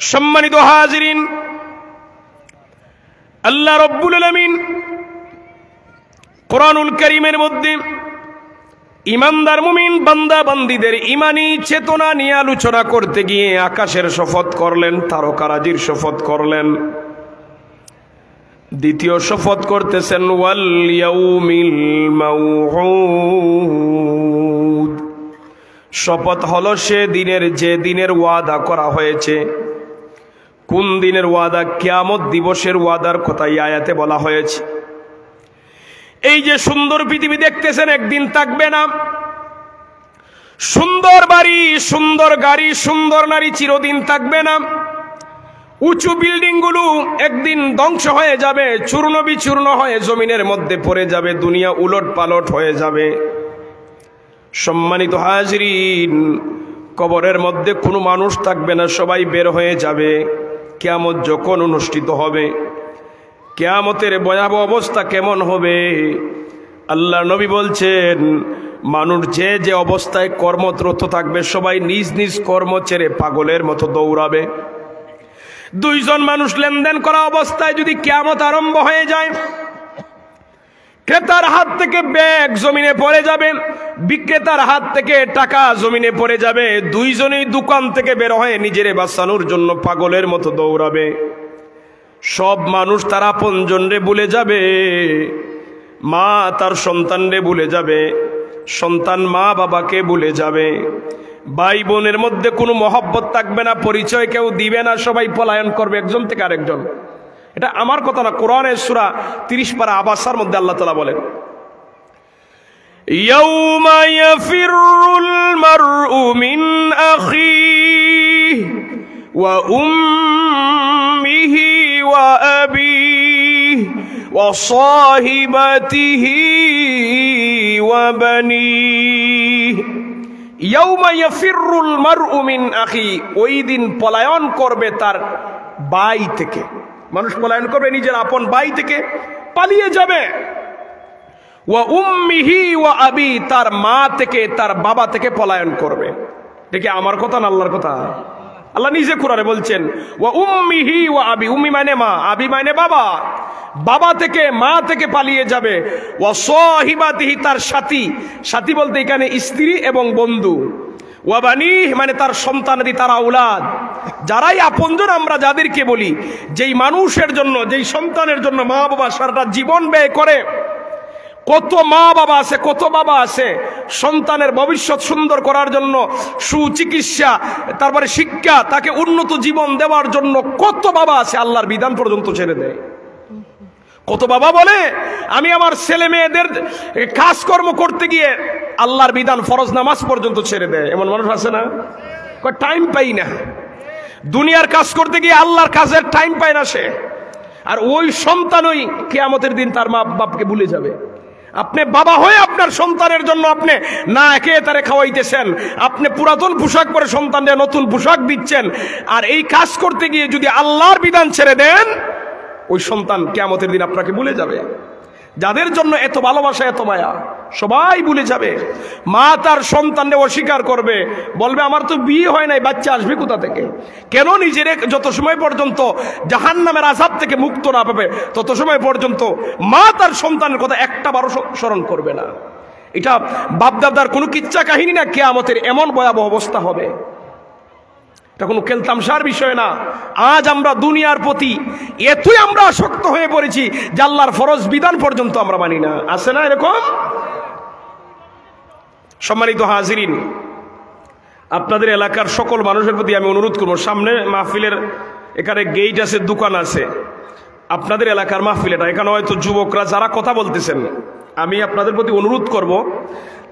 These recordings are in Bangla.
সম্মানিত হাজিরিন, আল্লাহ রব্বুল আলামিন কোরআনুল কারীমের মধ্যে ইমানদার মুমিন বান্দা বান্দীদের ইমানি চেতনা নিয়ে আলোচনা করতে গিয়ে আকাশের শপথ করলেন, তারকারাজির শপথ করলেন, দ্বিতীয় শপথ করতেছেন ওয়াল ইয়াউমিল মাউউদ। শপথ হলো সে দিনের যে দিনের ওয়াদা করা হয়েছে। কোন দিনের ওয়াদা? কিয়ামত দিবসের ওয়াদার কথা এই আয়াতে বলা হয়েছে। এই যে সুন্দর পৃথিবী দেখতেছেন একদিন থাকবে না। সুন্দর বাড়ি, সুন্দর গাড়ি, সুন্দর নারী চিরদিন থাকবে না। উঁচু বিল্ডিং গুলো একদিন ধ্বংস হয়ে যাবে, চূর্ণ বিচূর্ণ হয়ে জমিনের মধ্যে পড়ে যাবে, দুনিয়া উলট পালট হয়ে যাবে। সম্মানিত হাজিরিন, কবরের মধ্যে কোনো মানুষ থাকবে না, সবাই বের হয়ে যাবে। কিয়ামত যখন অনুষ্ঠিত হবে, কিয়ামতের ভয়াবহ অবস্থা কেমন হবে? আল্লাহ নবী বলছেন, মানুষ যে যে অবস্থায় কর্মরত থাকবে সবাই নিজ নিজ কর্ম ছেড়ে পাগলের মতো দৌড়াবে। দুইজন মানুষ লেনদেন করা অবস্থায় যদি কিয়ামত আরম্ভ হয়ে যায়, ক্রেতার হাত থেকে ব্যাগ জমিনে পড়ে যাবে, বিক্রেতার হাত থেকে টাকা জমিনে পড়ে যাবে। দুইজনেই দোকান থেকে বের হয়ে নিজেরে বাঁচানোর জন্য পাগলের মতো দৌড়াবে। সব মানুষ তার আপনজনরে ভুলে যাবে, মা তার সন্তানরে ভুলে যাবে, সন্তান মা বাবাকে ভুলে যাবে, ভাই বোনের মধ্যে কোনো মহব্বত থাকবে না, পরিচয় কেউ দিবে না, সবাই পলায়ন করবে একজন থেকে আরেকজন। এটা আমার কথা না, কোরআনের সূরা 30 পারা আবাসার মধ্যে আল্লাহ তাআলা বলেন, ইয়াউমা ইয়াফিরুল মারউ মিন আখিহি ওয়া উম্মিহি ওয়া আবিহি ওয়া সাহিবাতিহি ওয়া বানিহি। ইয়াউমা ইয়াফিরুল মারউ মিন আখিহি, ওই দিন পলায়ন করবে তার ভাই থেকে। মানুষ পলায়ন করবে নিজের আপন ভাই থেকে, পালিয়ে যাবে। ওয়া উম্মিহি ওয়া আবি, তার মা থেকে তার বাবা থেকে পলায়ন করবে। দেখি আমার কথা না আল্লাহর কথা? আল্লাহ নিজে কোরআনে বলছেন ওয়া উম্মিহি ওয়া আবি, উম্মি মানে মা, আবি মানে বাবা। বাবা থেকে মা থেকে পালিয়ে যাবে। ওয়া সাহিবাতিহি, তার সাথী, সাথী বলতে এখানে স্ত্রী এবং বন্ধু। ওয়া বানিহি মানে তার সন্তানাদি, তার আওলাদ, যারাই আপনজন আমরা যাদেরকে বলি, যেই মানুষের জন্য, যেই সন্তানের জন্য মা বাবা সারাটা জীবন ব্যয় করে। কত মা বাবা আছে, কত বাবা আছে সন্তানের ভবিষ্যৎ সুন্দর করার জন্য, সুচিকিৎসা, তারপরে শিক্ষা, তাকে উন্নত জীবন দেওয়ার জন্য কত বাবা আছে আল্লাহর বিধান পর্যন্ত ছেড়ে দেয়। কত বাবা বলে আমি আমার ছেলে মেয়েদের কাজকর্ম করতে গিয়ে আল্লাহর বিধান ফরজ নামাজ পর্যন্ত ছেড়ে দেয়। এমন মানুষ আছে না? টাইম পাই না, দুনিয়ার কাজ করতে গিয়ে আল্লাহর কাজের টাইম পায় না সে। আর ওই সন্তানই কিয়ামতের দিন তার মা বাপকে ভুলে যাবে। আপনি বাবা হয়ে আপনার সন্তানের জন্য আপনি না একে তারে খাওয়াইতেছেন, আপনি পুরাতন পোশাক পরে সন্তানদের নতুন পোশাক দিচ্ছেন, আর এই কাজ করতে গিয়ে যদি আল্লাহর বিধান ছেড়ে দেন, ওই সন্তান কিয়ামতের দিন আপনাকে ভুলে যাবে। যাদের জন্য এত ভালোবাসা, এত মায়া, সবাই ভুলে যাবে। মা তার সন্তানকে অস্বীকার করবে, বলবে আমার তো বিয়ে হয় নাই, বাচ্চা আসবে কোথা থেকে? কেন নিজের যত সময় পর্যন্ত জাহান্নামের আযাব থেকে মুক্ত না পাবে তত সময় পর্যন্ত মা তার সন্তানের কথা একটা বারো স্মরণ করবে না। এটা বাপদাদার কোনো কিচ্ছা কাহিনী না, কিয়ামতের এমন ভয়াবহ অবস্থা হবে। এটা কোনো খেলতামশার বিষয় না। আজ আমরা দুনিয়ার প্রতি এতই আমরা আসক্ত হয়ে পড়েছি যে আল্লাহর ফরজ বিধান পর্যন্ত আমরা মানি না। আছে না এরকম? সম্মানিত হাজিরিন, আপনাদের এলাকার সকল মানুষের প্রতি আমি অনুরোধ করব, সামনে মাহফিলের এখানে গেট আছে, দোকান আছে, আপনাদের এলাকার মাহফিল এটা, এখানে হয়তো যুবকরা যারা কথা বলতেছেন, আমি আপনাদের প্রতি অনুরোধ করব,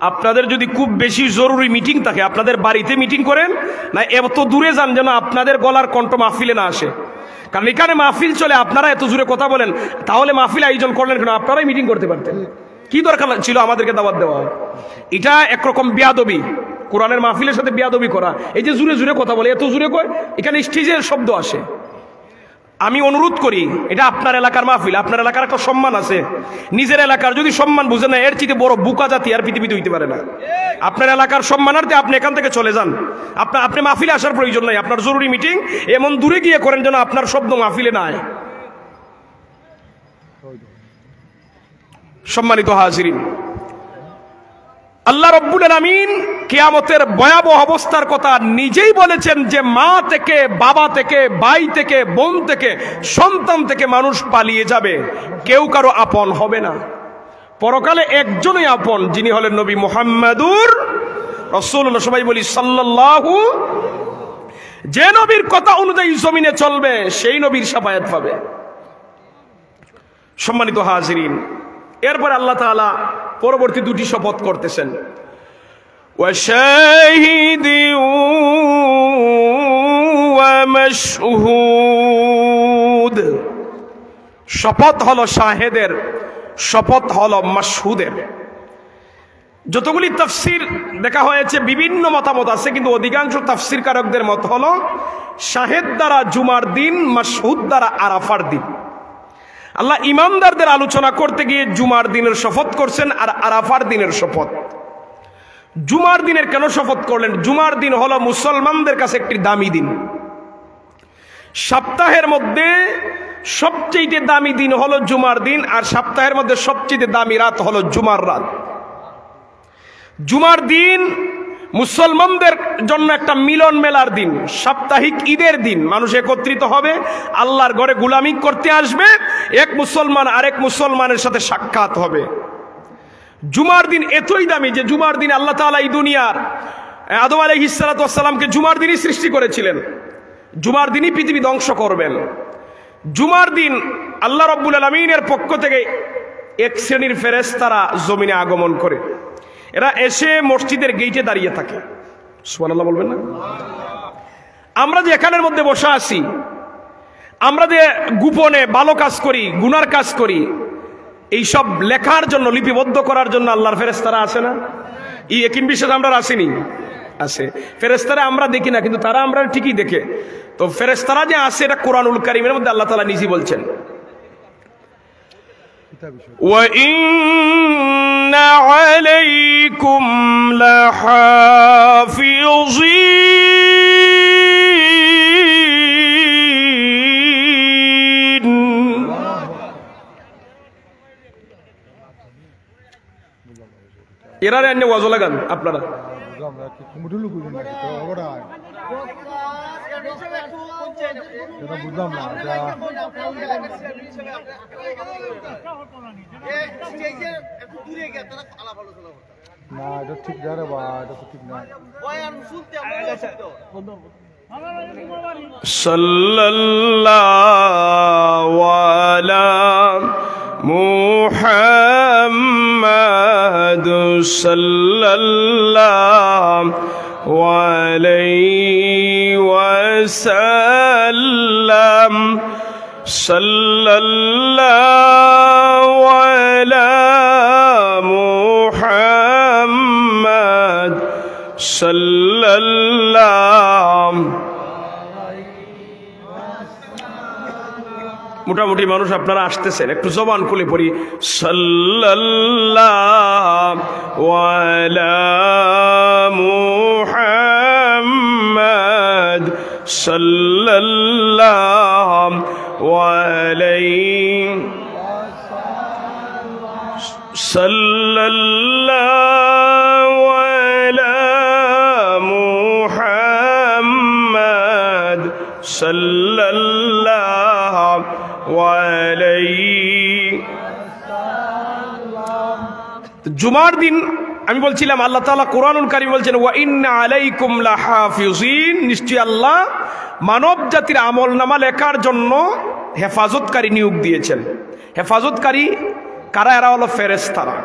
আপনাদের যদি খুব বেশি জরুরি মিটিং থাকে আপনাদের বাড়িতে মিটিং করেন, না এত দূরে যান যেন আপনাদের গলার কণ্ঠ মাহফিলে না আসে। কারণ এখানে মাহফিল চলে, আপনারা এত জোরে কথা বলেন, তাহলে মাহফিল আয়োজন করলেন কেন? আপনারাই মিটিং করতে পারতেন। কি দরকার ছিল আমাদেরকে দাওয়াত দেওয়া? এটা একরকম বেয়াদবি, কোরআনের মাহফিলের সাথে বেয়াদবি করা। এই যে জুড়ে জুড়ে কথা বলে, এত জুড়ে কয়, এখানে স্টেজের শব্দ আসে। আমি অনুরোধ করি, এটা আপনার এলাকার মাহফিল, আপনার এলাকার একটা সম্মান আছে। নিজের এলাকার যদি সম্মান বুঝে না, এর চেয়ে বড় বুকা জাতি আর পৃথিবীতে হইতে পারে না। আপনার এলাকার সম্মানার্থে আপনি এখান থেকে চলে যান। আপনি মাহফিলে আসার প্রয়োজন নাই। আপনার জরুরি মিটিং এমন দূরে গিয়ে করেন যেন আপনার শব্দ মাহফিলে না হয়। সম্মানিত হাজিরিন, আল্লাহ রাব্বুল আলামিন কিয়ামতের ভয়াবহ অবস্থার কথা নিজেই বলেছেন যে মা থেকে, বাবা থেকে, ভাই থেকে, বোন থেকে, সন্তান থেকে মানুষ পালিয়ে যাবে, কেউ কারো আপন হবে না। পরকালে একজনই আপন, যিনি হলেন নবী মুহাম্মাদুর রাসূলুল্লাহ। সবাই বলি সাল্লাল্লাহু। যে নবীর কথা অনুযায়ী জমিনে চলবে সেই নবীর শাফায়াত পাবে। সম্মানিত হাজিরিন, এরপর আল্লাহ তাআলা পরবর্তী দুটি শপথ করতেছেন, ওয়াশাহিদিন ওয়া মাশহুদ। শপথ হলো শাহেদের, শপথ হলো মাশহুদের। যতগুলি তাফসীর দেখা হয়েছে বিভিন্ন মতামত আছে, কিন্তু অধিকাংশ তাফসীর কারকদের মত হলো শাহেদ দ্বারা জুমার দিন, মাশহুদ দ্বারা আরাফার দিন। আল্লাহ ইমানদারদের আলোচনা করতে গিয়ে জুমার দিনের শপথ করছেন আর আরাফার দিনের শপথ। জুমার দিনের কেন শপথ করলেন? জুমার দিন হলো মুসলমানদের কাছে একটি দামি দিন। সপ্তাহের মধ্যে সবচেয়ে দামি দিন হলো জুমার দিন, আর সপ্তাহের মধ্যে সবচেয়ে দামি রাত হলো জুমার রাত। জুমার দিন মুসলমানদের জন্য একটা মিলন মেলার দিন, সাপ্তাহিক ঈদের দিন। মানুষ একত্রিত হবে, আল্লাহর ঘরে গোলামি করতে আসবে, এক মুসলমান আরেক মুসলমানের সাথে সাক্ষাৎ হবে। জুমার দিন এতই দামি যে জুমার দিন আল্লাহ তাআলা এই দুনিয়ার আদম আলাইহিস সালাতু ওয়াস সালামকে জুমার দিনই সৃষ্টি করেছিলেন। জুমার দিনই পৃথিবী ধ্বংস করবেন। জুমার দিন আল্লাহ রাব্বুল আলামিনের পক্ষ থেকে এক শ্রেণীর ফেরেশতারা জমিনে আগমন করে। এরা এসে মসজিদের গেইটে দাঁড়িয়ে থাকে। সুবহানাল্লাহ বলবেন না? আমরা যে এখানের মধ্যে বসে আছি, আমরা যে গোপনে ভালো কাজ করি, গুনার কাজ করি, এই সব লেখার জন্য, লিপিবদ্ধ করার জন্য আল্লাহর ফেরেশতারা আছে না? এই একই বিশ্বাস আমরা আসেনি? আছে। ফেরেশতারা আমরা দেখি না, কিন্তু তারা আমরা ঠিকই দেখে। তো ফেরেশতারা যে আছে এটা কোরআনুল কারীমের মধ্যে আল্লাহ তাআলা নিজেই বলছেন, وَإِنَّ عَلَيْكُمْ لَحَافِظِينَ। এরা এনে ওয়াজ লাগান আপনারা। বুঝলাম না, এটা ঠিক না রে বা, এটা তো ঠিক না। সাল্লাল্লাহু আলা মুহাম্মাদ সাল্লাল্লাহু আলাইহি ওয়াসাল্লাম। সাল্লাল্লাহু আলা মুহাম্মাদ সাল্লাল্লাহু। মোটামুটি মানুষ আপনারা আসতেছেন, একটু জবান খুলে পড়ি, সাল্লাল্লাহু আলা মুহাম্মাদ সাল্লাল্লাহু আলাইহি সাল্লাল্লাহু আলা মুহাম্মাদ সাল্লাল্লাহু আলাইহি। জুমার দিন আমি বলছিলাম আল্লাহ তাআলা কোরআনুল কারীম বলছেন, ওয়া ইন্না আলাইকুম লাহাফিজিন। নিশ্চয়ই আল্লাহ মানব জাতির আমল নামা লেখার জন্য হেফাজতকারী নিয়োগ দিয়েছেন। হেফাজতকারী কারা? এরা হলো ফেরেশতারা।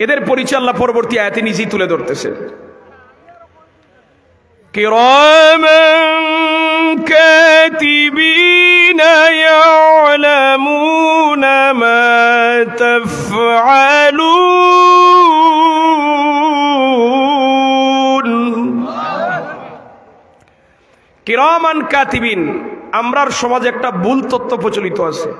এদের পরিচয় আল্লাহ পরবর্তী আয়াতে নিজেই তুলে ধরতেছে, কিরামান কাতিবিনা ইয়ালামুনা মা তাফআলুন। কিরামান কাতিবিন, আমরার সমাজে একটা ভুল তথ্য প্রচলিত আছে।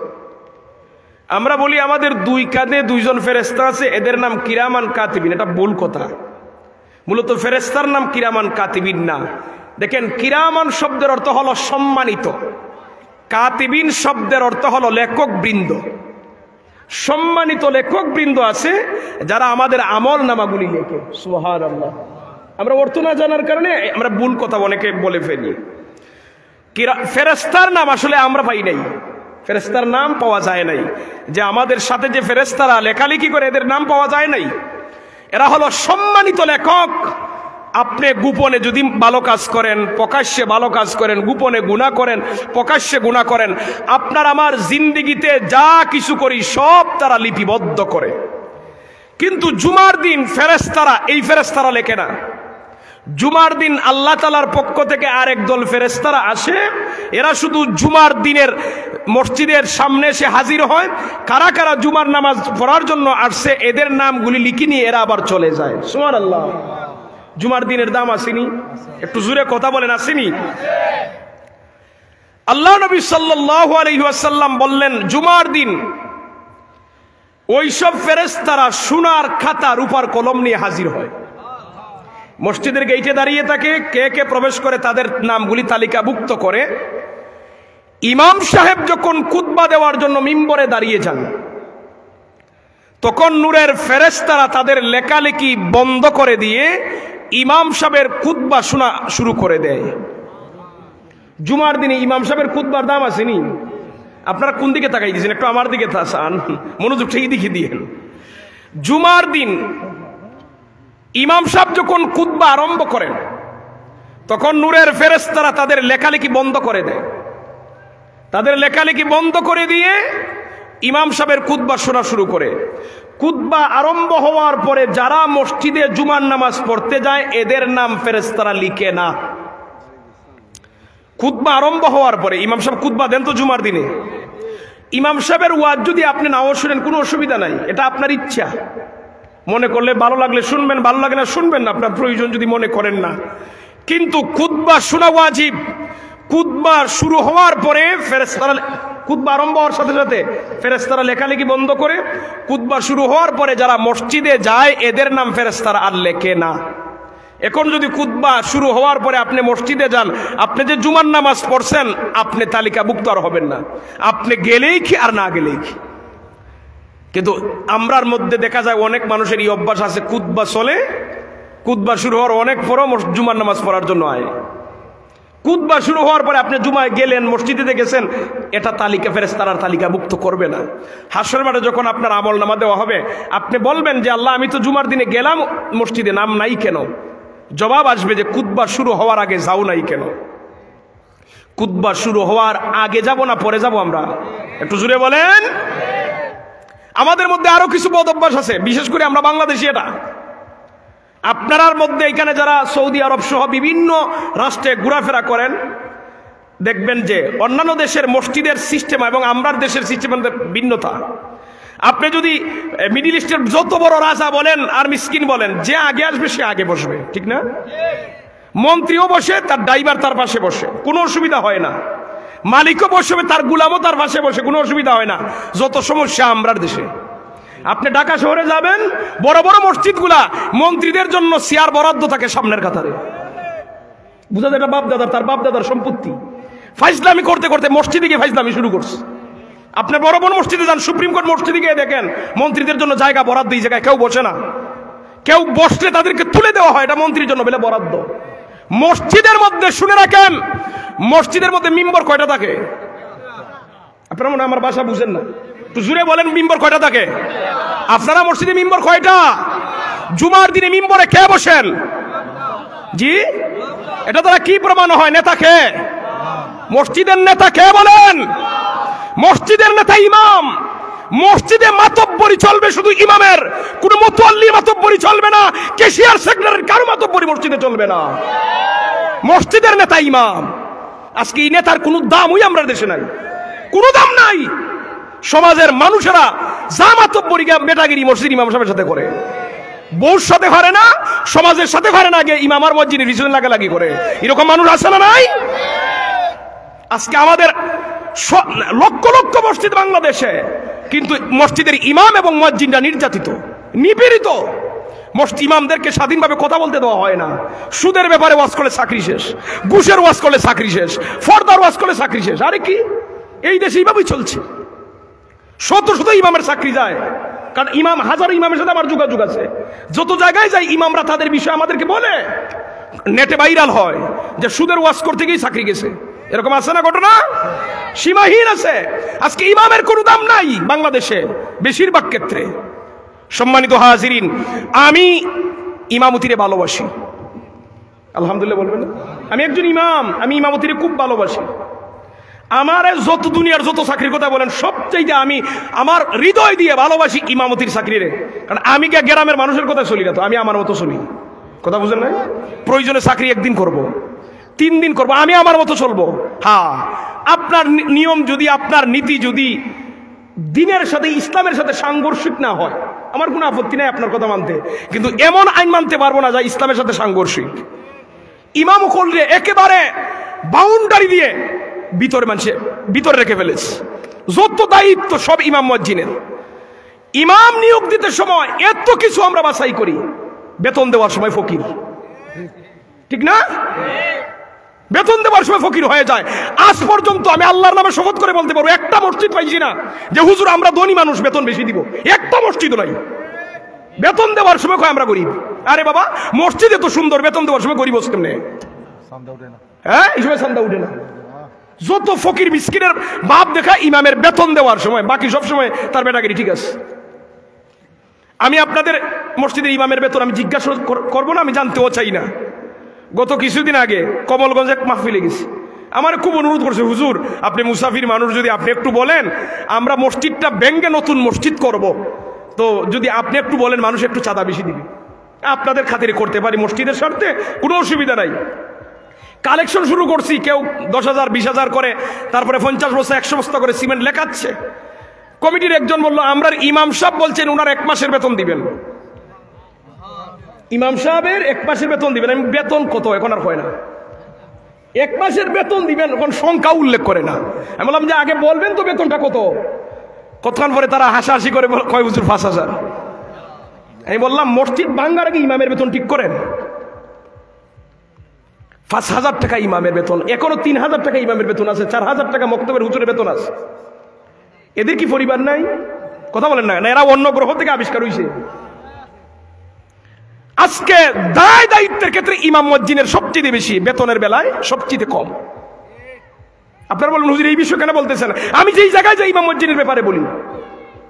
আমরা বলি আমাদের দুই কাঁধে দুইজন ফেরেশতা আছে, এদের নাম কিরামান কাতিবিন। এটা ভুল কথা। মূলত ফেরেশতার নাম কিরামান কাতিবিন না। দেখেন, কিরামান শব্দের অর্থ হলো সম্মানিত, কাতিবিন শব্দের অর্থ হলো লেখক বৃন্দ। সম্মানিত লেখক বৃন্দ আছে যারা আমাদের আমল নামাগুলি লেখে। সুবহানাল্লাহ। আমরা অর্থ না জানার কারণে আমরা ভুল কথা অনেকে বলে ফেলি। ফেরেশতার নাম আসলে আমরা পাই নাই, ফেরেশতার নাম পাওয়া যায় নাই। যে আমাদের সাথে যে ফেরেশতারা লেখালেখি করে, এদের নাম পাওয়া যায় নাই। এরা হলো সম্মানিত লেখক। আপনি গোপনে যদি ভালো কাজ করেন, প্রকাশ্যে ভালো কাজ করেন, গোপনে গুনাহ করেন, প্রকাশ্যে গুনাহ করেন, আপনার আমার জিন্দেগিতে যা কিছু করি সব তারা লিপিবদ্ধ করে। কিন্তু জুমার দিন ফেরেশতারা, এই ফেরেশতারা লেখে না। জুমার দিন আল্লাহ তাআলার পক্ষ থেকে আরেক দল ফেরেশতারা আসে। এরা শুধু জুমার দিনের মসজিদের সামনে এসে হাজির হয়। কারা কারা জুমার নামাজ পড়ার জন্য আসছে এদের নামগুলি লিখে নিয়ে এরা আবার চলে যায়। সুবহানাল্লাহ। জুমার দিনের দাম আসেনি? একটু জোরে কথা বলেন, আসেনি? আল্লাহ নবী সাল্লাল্লাহু আলাইহি ওয়াসাল্লাম বললেন, জুমার দিন ওইসব ফেরেশতারা সোনার খাতা রূপার কলম নিয়ে হাজির হয়। মসজিদের গেটে দাঁড়িয়ে থাকে, কে কে প্রবেশ করে তাদের নামগুলি তালিকাভুক্ত করে। ইমাম সাহেব যখন খুতবা দেওয়ার জন্য মিম্বরে দাঁড়িয়ে যান, তখন নূরের ফেরেশতারা তাদের লেখালেখি বন্ধ করে দিয়ে ইমাম সাহেবের খুতবা শোনা শুরু করে দেয়। জুমার দিনে ইমাম সাহেবের খুতবার দাম আসেনি? আপনারা কোন দিকে তাকাই দিয়েছেন? একটু আমার দিকে তাকান, মনোযোগ সেই দিকে দিয়েন। জুমার দিন ইমাম সাহেব যখন খুতবা আরম্ভ করেন, তখন নূরের ফেরেশতারা তাদের লেখালেখি বন্ধ করে দেয়। তাদের লেখালেখি বন্ধ করে দিয়ে ইমাম সাহেবের খুতবা শোনা শুরু করে। খুতবা আরম্ভ হওয়ার পরে যারা মসজিদে জুমার নামাজ পড়তে যায় এদের নাম ফেরেশতারা লিখে না। খুতবা আরম্ভ হওয়ার পরে ইমাম সাহেব খুতবা দেন তো জুমার দিনে। ইমাম সাহেবের ওয়াজ যদি আপনি নাও শুনেন কোনো অসুবিধা নাই, এটা আপনার ইচ্ছা। মনে করলে ভালো লাগলে শুনবেন, ভালো লাগে না শুনবেন না, আপনার প্রয়োজন যদি মনে করেন না। কিন্তু খুতবা শোনা ওয়াজিব। খুতবা শুরু হওয়ার পরে ফেরেশতারা, খুতবা আরম্ভ হওয়ার সাথে সাথে ফেরেশতারা লেখালেখি বন্ধ করে। খুতবা শুরু হওয়ার পরে যারা মসজিদে যায় এদের নাম ফেরেশতারা আর লেখে না। এখন যদি খুতবা শুরু হওয়ার পরে আপনি মসজিদে যান, আপনি যে জুমার নামাজ পড়ছেন আপনি তালিকাভুক্ত আর হবেন না। আপনি গেলেই কি আর না গেলেই কি। কিন্তু আমরার মধ্যে দেখা যায় অনেক মানুষের এই অভ্যাস আছে, খুতবা চলে, খুতবা শুরু হওয়ার অনেক পরও জুমার নামাজ পড়ার জন্য আয়। খুতবা শুরু হওয়ার পরে আপনি জুমায় গেলেন, মসজিদে গেছেন, এটা তালিকা ফেরেশতারা তালিকাভুক্ত করবে না। হাসরের মাঠে যখন আপনার আমল নামা দেওয়া হবে, আপনি বলবেন যে আল্লাহ আমি তো জুমার দিনে গেলাম মসজিদে, নাম নাই কেন? জবাব আসবে যে খুতবা শুরু হওয়ার আগে যাও নাই কেন? খুতবা শুরু হওয়ার আগে যাব না পরে যাব আমরা? একটু জোরে বলেন। আমাদের মধ্যে আরো কিছু বদ অভ্যাস আছে, বিশেষ করে আমরা বাংলাদেশি। এটা আপনার মধ্যে এখানে যারা সৌদি আরব সহ বিভিন্ন রাষ্ট্রে ঘোরাফেরা করেন, দেখবেন যে অন্যান্য দেশের মসজিদের সিস্টেম এবং আমরার দেশের সিস্টেমের ভিন্নতা। আপনি যদি মিডিল ইস্টের যত বড় রাজা বলেন আর মিসকিন বলেন, যে আগে আসবে সে আগে বসবে, ঠিক না? মন্ত্রীও বসে, তার ড্রাইভার তার পাশে বসে, কোনো অসুবিধা হয় না। মালিকও বসবে, তার গুলামও তার পাশে বসে, কোনো অসুবিধা হয় না। যত সমস্যা আমরার দেশে। আপনি ঢাকা শহরে যাবেন, বড় বড় মসজিদগুলা মন্ত্রীদের জন্য চেয়ার বরাদ্দ থাকে সামনের কাতারে। বুঝা যায়, এটা বাপ দাদার, তার বাপ দাদার সম্পত্তি। ফাইজলামি করতে করতে মসজিদে গিয়ে ফাইজলামি শুরু করছে। আপনি বড় বড় মসজিদে যান, সুপ্রিম কোর্ট মসজিদে গিয়ে দেখেন মন্ত্রীদের জন্য জায়গা বরাদ্দ, এই জায়গায় কেউ বসে না। কেউ বসলে তাদেরকে তুলে দেওয়া হয়, এটা মন্ত্রীর জন্য বলে বরাদ্দ। মসজিদের মধ্যে শুনে রাখেন, মসজিদের মধ্যে মিম্বর কয়টা থাকে? আপনারা মনে হয় আমার ভাষা বুঝেন না, একটু জুড়ে বলেন মিম্বর কয়টা থাকে? আপনারা মসজিদে মিম্বর কয়টা? জুমার দিনে মিম্বরে কে বসেন? জি, এটা দ্বারা কি প্রমাণ হয়? নেতা কে? মসজিদের নেতা কে বলেন? মসজিদের নেতা ইমাম। মসজিদে মাতব্বরি চলবে শুধু ইমামের, কোন মুতওয়াল্লি মাতব্বরি চলবে না, ক্যাশিয়ার সেক্রেটারি কারো মাতব্বরি মসজিদে চলবে না। মসজিদের নেতা ইমাম। আজকে এই নেতার কোনো দামই আমরা দেশে নাই, কোনো দাম নাই। সমাজের মানুষেরা যা মাতব্বরি বেটাগিরি মসজিদ ইমাম সাহেবের সাথে করে, বউর সাথে করে না, সমাজের সাথে করে না, ইমাম আর মসজিদে রিসুল লাগালাগি করে। এরকম মানুষ আছে না নাই? আজকে আমাদের লক্ষ লক্ষ মসজিদ বাংলাদেশে, কিন্তু মসজিদের ইমাম এবং মুয়াজ্জিনরা নির্যাতিত, নিপীড়িত। ইমামদেরকে স্বাধীনভাবে কথা বলতে দেওয়া হয় না। সুদের ব্যাপারে ওয়াজ করলে চাকরি শেষ, ঘুষের ওয়াজ করলে চাকরি শেষ, ফর্দার ওয়াজ করলে চাকরি শেষ। আরে কি, এই দেশে এইভাবেই চলছে। শত শত ইমামের চাকরি যায়, কারণ ইমাম, হাজার ইমামের সাথে আমার যোগাযোগ আছে। যত জায়গায় যাই ইমামরা তাদের বিষয়ে আমাদেরকে বলে, নেটে ভাইরাল হয় যে সুদের ওয়াজ করতে গিয়ে চাকরি গেছে। এরকম আছে না ঘটনা? সীমাহীন আছে। আজকে ইমামের কোনো দাম নাই বাংলাদেশে বেশিরভাগ ক্ষেত্রে। সম্মানিত হাজিরিন, আমি ইমামতিরে ভালোবাসি, আলহামদুলিল্লাহ বলবেন। আমি একজন ইমাম, আমি ইমামতিরে খুব ভালোবাসি। আমার যত দুনিয়ার যত চাকরির কথা বলেন, সবচেয়ে আমি আমার হৃদয় দিয়ে ভালোবাসি ইমামতির চাকরিরে। কারণ আমি কে গ্রামের মানুষের কথা চলি না, তো আমি আমার মতো চলি। কথা বুঝেন না? প্রয়োজনে চাকরি একদিন করব, 3 দিন করব, আমি আমার মতো চলবো। হ্যাঁ, আপনার নিয়ম যদি, আপনার নীতি যদি দিনের সাথে, ইসলামের সাথে সাংঘর্ষিক না হয়, আমার কোনো আপত্তি নাই আপনার কথা মানতে, কিন্তু এমন আইন মানতে পারবো না যা ইসলামের সাথে সাংঘর্ষিক। ইমাম করলে একেবারে বাউন্ডারি দিয়ে ভিতরে রেখে ফেলেছে। যত দায়িত্ব সব ইমাম মুয়াজ্জিনের। ইমাম নিয়োগ দিতে সময় এত কিছু আমরা বাছাই করি, বেতন দেওয়ার সময় ফকির, ঠিক না? বেতন দেওয়ার সময় ফকির হয়ে যায়। আজ পর্যন্ত আমি আল্লাহর নামে শপথ করে বলতে পারবো, একটা মসজিদ পাইছি না যে হুজুর আমরা ধনী মানুষ বেতন বেশি দিব। একটা মসজিদও নাই। বেতন দেওয়ার সময় কয় আমরা গরিব। আরে বাবা, মসজিদ এত সুন্দর, বেতন দেওয়ার সময় গরিব হচ্ছে কেমনে? হ্যাঁ, এই সময় চান্দা উঠে না। যত ফকির মিসকিনের বাপ দেখা ইমামের বেতন দেওয়ার সময়, বাকি সব সময় তার বেটাগিরি ঠিক আছে। আমি আপনাদের মসজিদের ইমামের বেতন আমি জিজ্ঞাসা করবো না, আমি জানতেও চাই না। গত কিছুদিন আগে কমলগঞ্জে এক মাহফিলে গেছি, আমার খুব অনুরোধ করছে, হুজুর আপনি মুসাফির মানুষ, যদি আপনি একটু বলেন আমরা মসজিদটা ভেঙ্গে নতুন মসজিদ করব, তো যদি আপনি একটু বলেন মানুষ একটু চাঁদা বেশি দিবে, আপনাদের খাতিরে করতে পারি, মসজিদের স্বার্থে কোনো অসুবিধা নাই। কালেকশন শুরু করছি, কেউ 10,000 20,000 করে, তারপরে 50 বস্তা 100 বস্তা করে সিমেন্ট লেখাচ্ছে। কমিটির একজন বলল, আমরা ইমাম সাহেব বলছেন ওনার 1 মাসের বেতন দিবেন। ইমাম সাহেবের 1 মাসের বেতন দিবেন। আমি বেতন কত এখন আর হয় না, 1 মাসের বেতন দিবেন, এখন সংখ্যা উল্লেখ করে না। আমি বললাম যে আগে বলবেন তো বেতনটা কত। কতক্ষণ পরে তারা হাসাহাসি করে কয় হুজুর 5,000। আমি বললাম মসজিদ ভাঙ্গার আগে ইমামের বেতন ঠিক করেন। 5,000 টাকা ইমামের বেতন, এখনো 3,000 টাকা ইমামের বেতন আছে, 4,000 টাকা মক্তবের হুজুরের বেতন আছে। এদের কি পরিবার নাই? কথা বলেন না, এরা অন্য গ্রহ থেকে আবিষ্কার হয়েছে। আজকে দায় দায়িত্বের ক্ষেত্রে ইমাম মুয়াজ্জিনের সবচেয়ে বেশি, বেতনের বেলায় সবচেয়ে কম। আপনারা বলুন হুজুর এই বিষয় কেন বলতেছেন? আমি যেই জায়গায় যাই ইমাম মুয়াজ্জিনের ব্যাপারে বলি,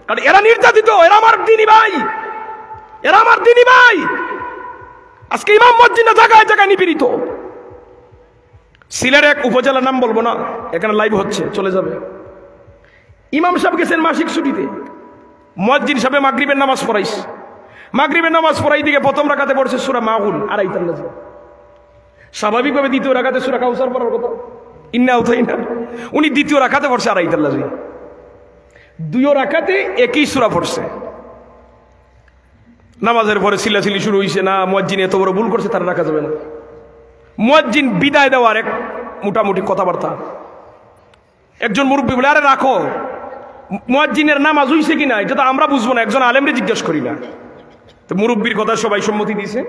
কারণ এরা নির্যাতিত, এরা আমার দিনী ভাই, এরা আমার দিনী ভাই। আজকে ইমাম মুয়াজ্জিনরা জায়গায় জায়গায় নিপীড়িত। সিলেটের এক উপজেলার নাম বলবো না, এখানে লাইভ হচ্ছে, চলে যাবে। ইমাম সাহেব গেছেন মাসিক ছুটিতে, মুয়াজ্জিন সাহেব মাগরিবের নামাজ পড়াইছে। মাগরিবের নামাজ পড়াই দিকে প্রথম রাকাতে পড়ছে সূরা মাউন, আড়াইতার নাজিল। স্বাভাবিকভাবে দ্বিতীয় রাকাতে সূরা কাউসার পড়ার কথা, ইন্না উতাইনা। উনি দ্বিতীয় রাকাতে পড়ছে আড়াইতার নাজিল। 2 রাকাতে একই সূরা পড়ছে। নামাজের পরে চিল্লাচিল্লি শুরু হইছে, না মুয়াজ্জিন এত বড় ভুল করছে, তার রাখা যাবে না। মুয়াজ্জিন বিদায় দেওয়ার এক মোটামুটি কথাবার্তা, একজন মুরব্বী বলে, আরে রাখো, মুয়াজ্জিনের নামাজ হইছে কিনা এটা তো আমরা বুঝবো না, একজন আলেমরে জিজ্ঞেস করি না। তো মুরব্বীর কথা সবাই সম্মতি দিয়েছে।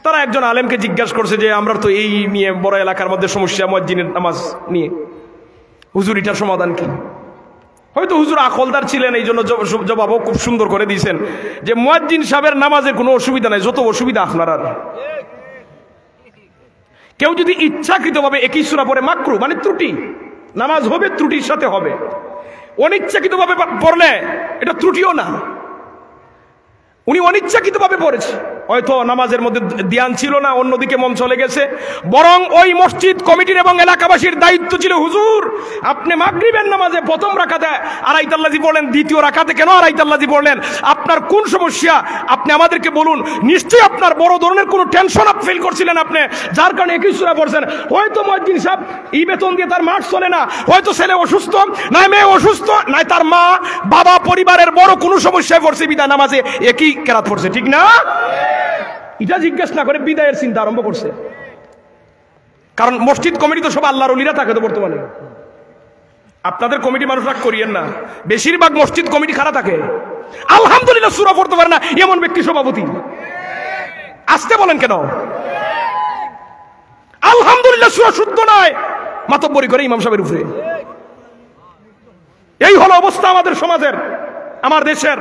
তারা একজন আলেমকে জিজ্ঞাসা করছে যে আমরা তো এই নিয়ে বড় এলাকার মধ্যে সমস্যা মুয়াজ্জিনের নামাজ নিয়ে, হুজুর এটার সমাধান কি? হয়তো হুজুর আকলদার ছিলেন, এই জন্য জবাবও খুব সুন্দর করে দিয়েছেন যে মুয়াজ্জিন সাহেবের নামাজের কোনো অসুবিধা নাই, যত অসুবিধা আপনার। কেউ যদি ইচ্ছাকৃতভাবে একই সূরা পড়ে মাকরু, মানে ত্রুটি, নামাজ হবে ত্রুটির সাথে হবে। অনিচ্ছাকৃতভাবে পড়লে এটা ত্রুটিও না, উনি অনিচ্ছাকৃতভাবে পড়েছে, হয়তো নামাজের মধ্যে ধ্যান ছিল না, অন্যদিকে মন চলে গেছে। বরং ওই মসজিদ কমিটির এবং এলাকাবাসীর দায়িত্ব ছিল, হুজুর আপনি মাগরিবের নামাজে প্রথম রাকাতে আড়াইতাল্লাজি পড়লেন, দ্বিতীয় রাকাতে কেন আড়াইতাল্লাজি পড়লেন? আপনার কোন সমস্যা আপনি আমাদেরকে বলুন। নিশ্চয়ই আপনার বড় ধরনের কোনো টেনশন আপ ফিল করছিলেন আপনি, যার কারণে একই সূরা পড়ছেন। হয়তো মুয়াজ্জিন সাহেব এই বেতন দিয়ে তার মাস চলে না, হয়তো ছেলে অসুস্থ, নাই মেয়ে অসুস্থ, নাই তার মা বাবা পরিবারের বড় কোনো সমস্যায় পড়ছে, বিদায় নামাজে একই কেরাত পড়ছে, ঠিক না? এটা জিজ্ঞেস না করে বিদায়ের চিন্তা আরম্ভ করছে। কারণ মসজিদ কমিটি তো সব আল্লাহর ওলিরা থাকে তো বর্তমানে। আপনাদের কমিটি মানুষ রাগ করিয়েন না, বেশিরভাগ মসজিদ কমিটি খারাপ থাকে। আলহামদুলিল্লাহ সূরা পড়তে পারে না এমন ব্যক্তি সভাপতি, আসতে বলেন কেন? আলহামদুলিল্লাহ সূরা শুদ্ধ নয়, মাতব্বরি করে ইমাম সাহেবের উপরে। এই হলো অবস্থা আমাদের সমাজের, আমার দেশের।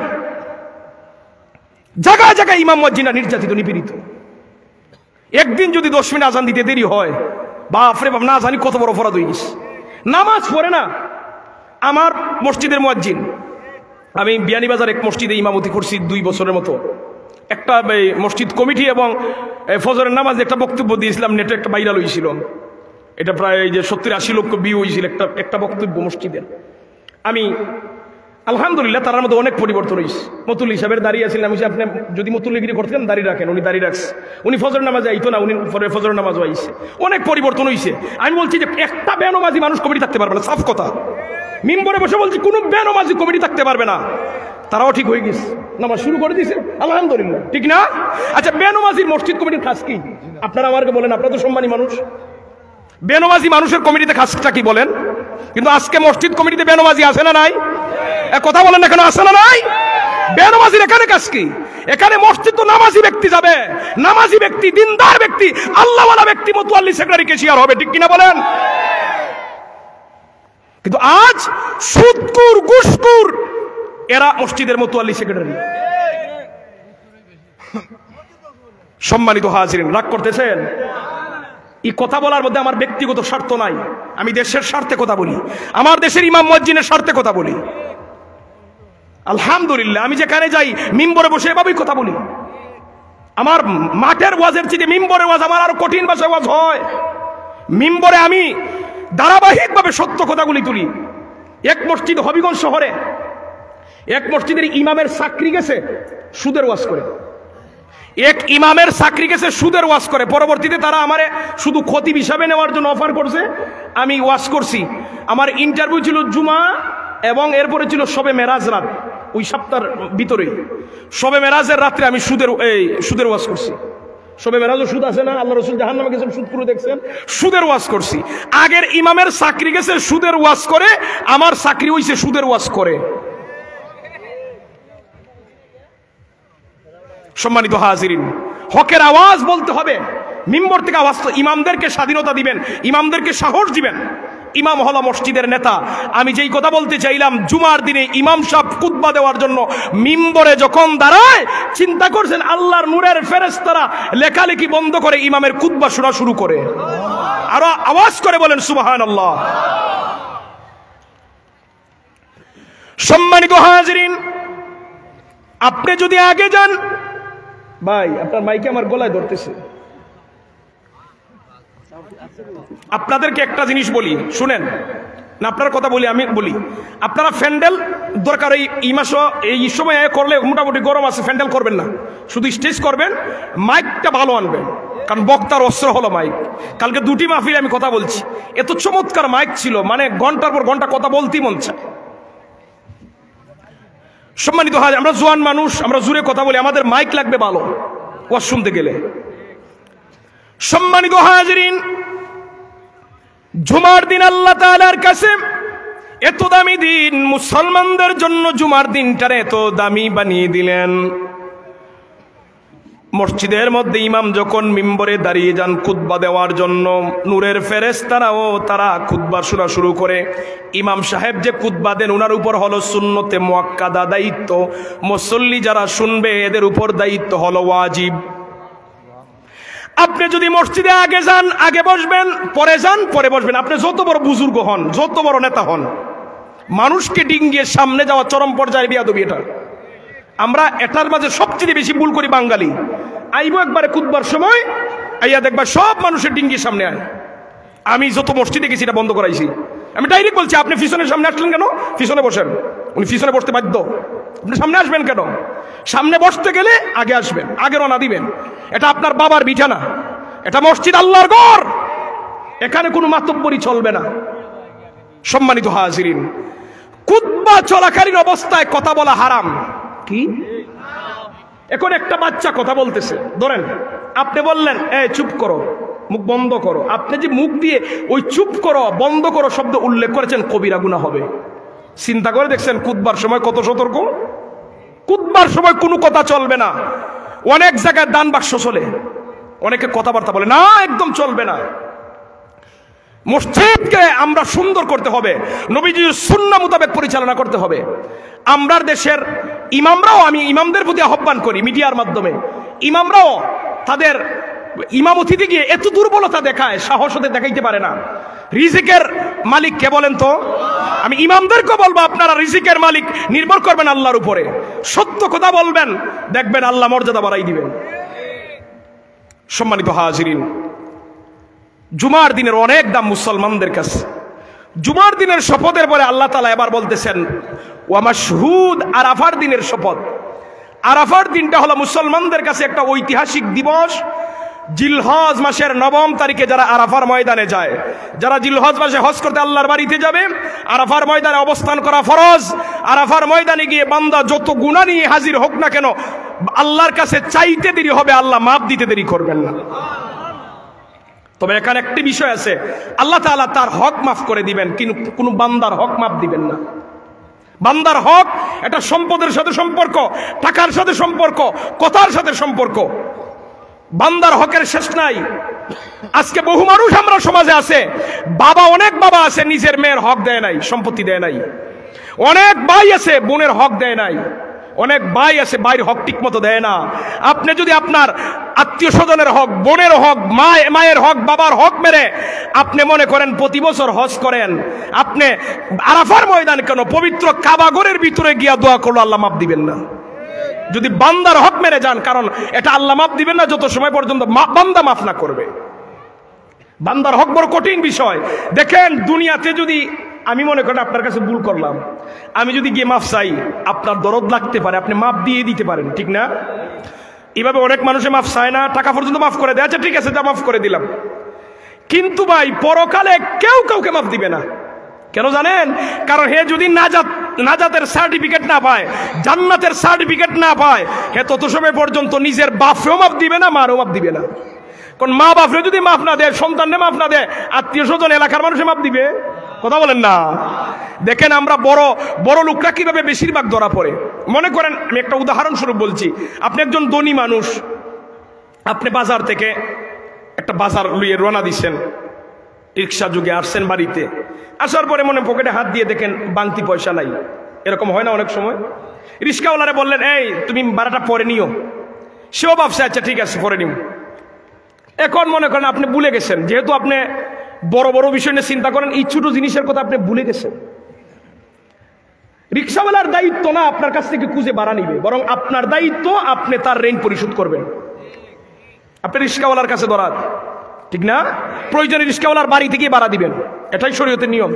জায়গায় জায়গায় ইমাম মুয়াজ্জিনরা নির্যাতিত, নিপীড়িত। একদিন যদি 10 মিনিট আজান দিতে দেরি হয়, বাপরে বাপ, না জানি কত বড় অপরাধ হয়ে গেছে। নামাজ পড়ে না। আমার মসজিদের মুয়াজ্জিন, আমি বিয়ানীবাজার এক মসজিদে ইমামতি করছি 2 বছরের মতো। একটা মসজিদ কমিটি এবং ফজরের নামাজে একটা বক্তব্য দিয়েছিলাম, নেটে একটা ভাইরাল হয়েছিল। এটা প্রায় যে 70-80 লক্ষ ভিউ হয়েছিল একটা বক্তব্য মসজিদের। আমি আলহামদুলিল্লাহ তার মধ্যে অনেক পরিবর্তন হয়েছে। মতুল্লি সাহেবের দাঁড়িয়ে আছিলেন, আমি আপনি যদি মতুল্লিগিরি করতেন দাঁড়িয়ে রাখেন, উনি দাঁড়িয়ে রাখছে। উনি ফজর নামাজে আইতো না, উনি ফজর নামাজও আইছে। অনেক পরিবর্তন হয়েছে। আমি বলছি যে একটা বেনমাজি মানুষ কমিটি থাকতে পারবে না, সাফ কথা। মিম্বরে বসে বলছি কোনো বেনমাজি কমিটি থাকতে পারবে না। তারাও ঠিক হয়ে গেছে, নামাজ শুরু করে দিয়েছে, আলহামদুলিল্লাহ, ঠিক না? আচ্ছা, বেনমাজির মসজিদ কমিটির কাজ কি? আপনারা আমাকে বলেন, আপনারা তো সম্মানী মানুষ। বেনমাজি মানুষের কমিটিতে কাজটা কি বলেন? কিন্তু আজকে মসজিদ কমিটিতে বেনমাজি আছে না নাই? কথা বলেন না কেন, আছে না নাই? বেনমাজির এখানে কাজ কি? এখানে মসজিদ তো নামাজি ব্যক্তি যাবে, নামাজি ব্যক্তি, দিনদার ব্যক্তি, আল্লাহওয়ালা ব্যক্তি মুতাওয়াল্লি সেক্রেটারি কেশিয়ার হবে, ঠিক কিনা বলেন? কিন্তু আজ সুদকুর, ঘুষখোর এরা মসজিদের মুতাওয়াল্লি সেক্রেটারি। সম্মানিত হাজিরিন, রাগ করতেছেন? এই কথা বলার মধ্যে আমার ব্যক্তিগত স্বার্থ নাই, আমি দেশের স্বার্থে কথা বলি, আমার দেশের ইমাম মুয়াজ্জিনের স্বার্থে কথা বলি। আলহামদুলিল্লাহ আমি যেখানে যাই মিম্বরে বসে এভাবেই কথা বলি। আমার মাঠের ওয়াজের চেয়ে মিম্বরের ওয়াজ আমার আরো কঠিন ভাষায় ওয়াজ হয়। মিম্বরে আমি ধারাবাহিকভাবে সত্য কথাগুলি তুলি। এক মসজিদ হবিগঞ্জ শহরে এক মসজিদের ইমামের চাকরি গেছে সুদের ওয়াজ করে। এক ইমামের চাকরি গেছে সুদের ওয়াজ করে। পরবর্তীতে তারা আমারে শুধু খতিব হিসাবে নেওয়ার জন্য অফার করছে। আমি ওয়াজ করছি, আমার ইন্টারভিউ ছিল জুমা এবং এরপরে ছিল শবে মেরাজ রাত। ওই সপ্তাহের ভিতরে শবে মেরাজের রাত্রে আমি সুদের ওয়াজ করছি। শবে মেরাজও সুদ আছে না? আল্লাহ রাসূল জাহান্নামে গেছেন, সুদ করে দেখছেন। সুদের ওয়াজ করছি। আগের ইমামের চাকরি গেছে সুদের ওয়াজ করে, আমার চাকরি হইছে সুদের ওয়াজ করে। সম্মানিত হাজিরিন, হকের আওয়াজ বলতে হবে, মিম্বর থেকে আওয়াজ। ইমামদেরকে স্বাধীনতা দিবেন, ইমামদেরকে সাহস দিবেন। ইমাম হলো মসজিদের নেতা। আমি যেই কথা বলতে চাইলাম, জুমার দিনে ইমাম সাহেব খুতবা দেওয়ার জন্য মিম্বরে যখন দাঁড়ায়, চিন্তা করছেন আল্লাহর নূরের ফেরেশতারা লেখালেখি বন্ধ করে ইমামের খুতবা শোনা শুরু করে। আরো আওয়াজ করে বলেন সুবহানাল্লাহ। সম্মানিত হাজিরিন, আপনি যদি আগে যান, ভাই আপনার মাইকে আমার গলায় ধরতেছে। আপনাদেরকে একটা জিনিস বলি, শুনেন না, আপনার কথা বলি, আমি বলি। আপনারা ফ্যান্ডেল দরকার এই মাস এই সময় করলে মোটামুটি গরম আছে, ফ্যান্ডেল করবেন না, শুধু স্টেজ করবেন। মাইকটা ভালো আনবেন, কারণ বক্তার অস্ত্র হলো মাইক। কালকে 2টি মাহফিলে আমি কথা বলছি, এত চমৎকার মাইক ছিল, মানে ঘন্টার পর ঘন্টা কথা বলতেই মন চায়। সম্মানিত হয়, আমরা জোয়ান মানুষ, আমরা জুড়ে কথা বলি, আমাদের মাইক লাগবে ভালো ওয়াজ শুনতে গেলে। সম্মানিত হাজিরিন, জুমার দিন আল্লাহ তাআলার কাছে এত দামি দিন, মুসলমানদের জন্য জুমার দিনটারে এত দামি বানিয়ে দিলেন। মসজিদের মধ্যে ইমাম যখন মিম্বরে দাঁড়িয়ে যান খুতবা দেওয়ার জন্য, নূরের ফেরেশতারাও তারা খুতবা শোনা শুরু করে। ইমাম সাহেব যে খুতবা দেন ওনার উপর হলো সুন্নতে মুআক্কাদা দায়িত্ব, মুসল্লি যারা শুনবে এদের উপর দায়িত্ব হলো ওয়াজিব। আপনি যদি মসজিদে আগে যান আগে বসবেন, পরে যান পরে বসবেন। আপনি যত বড় বুজুর্গ হন, যত বড় নেতা হন, মানুষকে ডিঙ্গিয়ে সামনে যাওয়া চরম পর্যায়ে বিয়াদবি এটা। আমরা এটার মাঝে সবচেয়ে বেশি ভুল করি বাঙালি। আইবো একবারে খুতবার সময়, আইয়া দেখবা সব মানুষের ডিঙ্গির সামনে আয়। আমি যত মসজিদে গেছি এটা বন্ধ করাইছি। আমি ডাইরেক্ট বলছি, আপনি পিছনের সামনে আসলেন কেন? পিছনে বসেন। উনি পিছনে বসতে বাধ্য, আপনি সামনে আসবেন কেন? সামনে বসতে গেলে আগে আসবেন, আগে রওনা দিবেন। এটা আপনার বাবার বিঠা না, এটা মসজিদ আল্লাহর ঘর, এখানে কোনো মাতব্বরি চলবে না। সম্মানিত হাজিরিন, খুতবা চলাকালীন অবস্থায় কথা বলা হারাম। কি? এখন একটা বাচ্চা কথা বলতেছে, ধরেন আপনি বললেন এই চুপ করো, মুখ বন্ধ করো। আপনি যে মুখ দিয়ে ওই চুপ করো বন্ধ করো শব্দ উল্লেখ করেছেন, কবিরা গুনাহ হবে। চিন্তা করে দেখছেন খুতবার সময় কত সতর্ক। খুতবার সময় কোনো কথা চলবে না। অনেক জায়গায় দান বাক্স চলে, অনেকে কথাবার্তা বলে না, একদম চলবে না। মসজিদকে আমরা সুন্দর করতে হবে, নবীজির সুন্নাহ মোতাবেক পরিচালনা করতে হবে। আমরা দেশের ইমামরাও, আমি ইমামদের প্রতি আহ্বান করি মিডিয়ার মাধ্যমে, ইমামরাও তাদের ইমামতি গিয়ে এত দুর্বলতা দেখায়, সাহস ওদের দেখাইতে পারে না। রিজিকের মালিক কে বলেন তো? আমি ইমামদেরকে বলবো, আপনারা রিজিকের মালিক নির্ভর করবেন আল্লাহর উপরে, সত্য কথা বলবেন, দেখবেন আল্লাহ মর্যাদা বাড়াই দিবেন। সম্মানিত হাজিরিন, জুমার দিনের অনেক দাম মুসলমানদের কাছে। জুমার দিনের শপথের পরে আল্লাহ তাআলা এবার বলতেছেন ওয়া মাশহুদ, আরাফার দিনের শপথ। আরাফার দিনটা হলো মুসলমানদের কাছে একটা ঐতিহাসিক দিবস। জিলহজ মাসের 9 তারিখে যারা আরাফার ময়দানে যায়, যারা জিলহজ মাসে হজ করতে আল্লাহর বাড়িতে যাবে, আরাফার ময়দানে অবস্থান করা ফরজ। আরাফার ময়দানে গিয়ে বান্দা যত গুনাহ নিয়ে হাজির হোক না কেন, আল্লাহর কাছে চাইতে দেরি হবে, আল্লাহ মাফ দিতে দেরি করবেন না। তবে এখানে একটি বিষয় আছে, আল্লাহ তাআলা তার হক মাফ করে দিবেন, কিন্তু কোনো বান্দার হক মাফ দিবেন না। বান্দার হক এটা সম্পদের সাথে সম্পর্ক, টাকার সাথে সম্পর্ক, কথার সাথে সম্পর্ক। বান্দার হকের শেষ নাই। আজকে বহু মানুষ আমরা সমাজে আছে, বাবা, অনেক বাবা আছে নিজের মেয়ের হক দেয় নাই, সম্পত্তি দেয় নাই। অনেক ভাই আছে বোনের হক দেয় নাই। অনেক ভাই আছে ভাইয়ের হক ঠিক মতো দেয় না। আপনি যদি আপনার আত্মীয় স্বজনের হক, বোনের হক, মায়ের হক, বাবার হক মেরে আপনি মনে করেন প্রতি বছর হজ করেন, আপনি আরাফার ময়দান কেন পবিত্র কাবা ঘরের ভিতরে গিয়া দোয়া করলো আল্লাহ মাফ দিবেন না। যদি বান্দার হক মেরে যান, কারণ এটা আল্লাহ মাফ দিবেন না যত সময় পর্যন্ত বান্দা মাফ না করবে। বান্দার হক বড় কঠিন বিষয়। দেখেন দুনিয়াতে যদি আমি মনে করেন আপনার কাছে ভুল করলাম, আমি যদি গিয়ে মাফ চাই, আপনার দরদ লাগতে পারে, আপনি মাফ দিয়ে দিতে পারেন, ঠিক না? এভাবে অনেক মানুষে মাফ চায় না, টাকা পর্যন্ত মাফ করে দেয়, আচ্ছা ঠিক আছে যা মাফ করে দিলাম। কিন্তু ভাই পরকালে কেউ কাউকে মাফ দিবে না। কেন জানেন? কারণ হে যদি নাজাতের সার্টিফিকেট না পায়, জান্নাতের সার্টিফিকেট না পায়, হে তত সময় পর্যন্ত নিজের বাপকেও মাফ দিবে না, মারও মাফ দিবে না। কারণ মা বাপরে যদি মাফ না দেয়, সন্তানরে মাফ না দেয়, আত্মীয় স্বজন এলাকার মানুষে মাফ দিবে? কথা বলেন না। দেখেন আমরা বড় বড় লোকরা কিভাবে বেশিরভাগ ধরা পড়ে। মনে করেন আমি একটা উদাহরণস্বরূপ বলছি, আপনি একজন ধনী মানুষ, আপনি বাজার থেকে একটা বাজার লইয়ে রওনা দিচ্ছেন, রিক্সা যুগে আসছেন বাড়িতে, আসার পরে মনে পকেটে হাত দিয়ে দেখেন বাংতি পয়সা নাই। এরকম হয় না অনেক সময়? রিক্সাওয়ালারে বললেন এই তুমি ভাড়াটা পরে নিও, সেও ভাবছে আচ্ছা ঠিক আছে পরে নিও। এখন মনে করেন আপনি ভুলে গেছেন, যেহেতু আপনি বড় বড় বিষয় নিয়ে চিন্তা করেন, এই ছোট জিনিসের কথা আপনি ভুলে গেছেন। রিক্সাওয়ালার দায়িত্ব না আপনার কাছ থেকে খুঁজে ভাড়া নিবে, বরং আপনার দায়িত্ব আপনি তার ঋণ পরিশোধ করবেন। আপনি রিক্সাওয়ালার কাছে ধরা, ঠিক না? প্রয়োজনে রিক্সাওয়ালার বাড়ি থেকে ভাড়া দিবেন, এটাই শরীয়তের নিয়ম।